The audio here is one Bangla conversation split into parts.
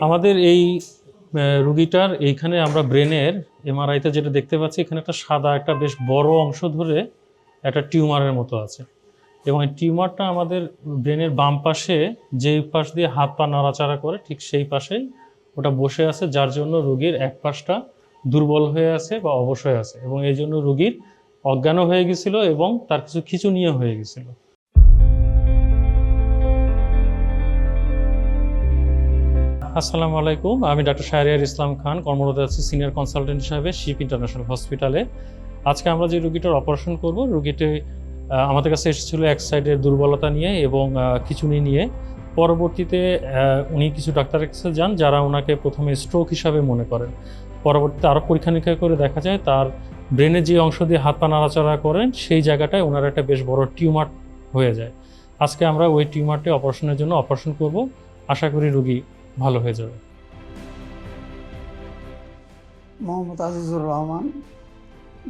আমাদের এই রুগীটার এইখানে আমরা ব্রেনের এমআরআইতে যেটা দেখতে পাচ্ছি, এখানে একটা সাদা একটা বেশ বড় অংশ ধরে একটা টিউমারের মতো আছে, এবং এই টিউমারটা আমাদের ব্রেনের বাম পাশে, যেই পাশ দিয়ে হাত পা নাড়াচাড়া করে ঠিক সেই পাশেই ওটা বসে আছে, যার জন্য রুগীর এক পাশটা দুর্বল হয়ে আছে বা অবশ হয়ে আছে, এবং এই জন্য রুগীর অজ্ঞানও হয়ে গেছিল এবং তার কিছু খিঁচুনিও হয়ে গেছিল। আসসালামু আলাইকুম, আমি ডাক্তার শাহরিয়ার ইসলাম খান, কর্মরত আছি সিনিয়র কনসালটেন্ট হিসাবে শিপ ইন্টারন্যাশনাল হসপিটালে। আজকে আমরা যে রুগীটার অপারেশন করব, রুগীটি আমাদের কাছে এসেছিল এক সাইডের দুর্বলতা নিয়ে এবং খিঁচুনি নিয়ে। পরবর্তীতে উনি কিছু ডাক্তারের কাছে যান, যারা ওনাকে প্রথমে স্ট্রোক হিসাবে মনে করেন। পরবর্তীতে আরও পরীক্ষা নিরীক্ষা করে দেখা যায় তার ব্রেনের যে অংশ দিয়ে হাত পা নাড়াচাড়া করেন সেই জায়গাটায় ওনার একটা বেশ বড় টিউমার হয়ে যায়। আজকে আমরা ওই টিউমারটি অপারেশনের জন্য অপারেশন করব, আশা করি রুগী ভালো হয়ে যাবে। মোহাম্মদ আজিজুর রহমান,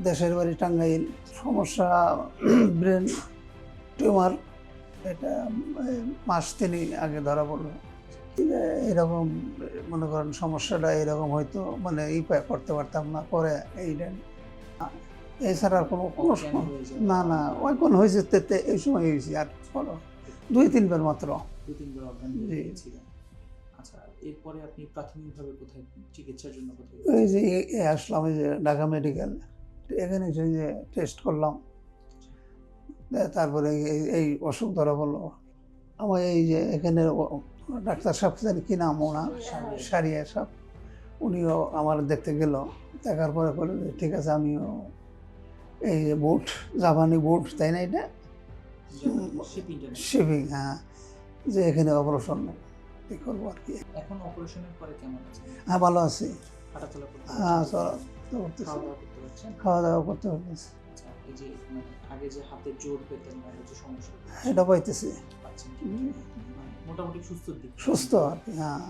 দেশের বাড়ি টাঙ্গাইল। সমস্যা ব্রেন টিউমার, এটা মাস 3 আগে ধরা পড়লো। এরকম মনে করেন সমস্যাটা এরকম হয়তো মানে করতে পারতাম না, পরে এছাড়া আর কোনো না ওই কোন হয়েছে এই সময় হয়েছে, আর 2-3 বার মাত্র। আচ্ছা, এরপরে আপনি প্রাথমিকভাবে কোথায় চিকিৎসার জন্য কোথায়? এই যে আসলাম, এই যে ঢাকা মেডিকেল, এখানে এসে যে টেস্ট করলাম, তারপরে এই অসুখ ধরা পড়লো আমার। এই যে এখানে ডাক্তার সাহেব জানি কি নাম ওনার, সারিয়া সাহেব, উনিও আমার দেখতে গেল। দেখার পরে বলে ঠিক আছে, আমিও এই যে বুট, জাপানি বুট, তাই না, এটা শিপিং, হ্যাঁ, যে এখানে অপারেশন করবো আর কি। এখন অপারেশনের পরে কেমন আছে? হ্যাঁ, ভালো আছি। হাঁটাচলা করতে হ্যাঁ, খাওয়া দাওয়া করতে পারতেছি। আচ্ছা, এই যে আগে যে হাতে জোর পেতেন বা যে সমস্যা, এটা পাইতেছি, পাচ্ছেন মোটামুটি সুস্থ দিক? সুস্থ আর কি, হ্যাঁ।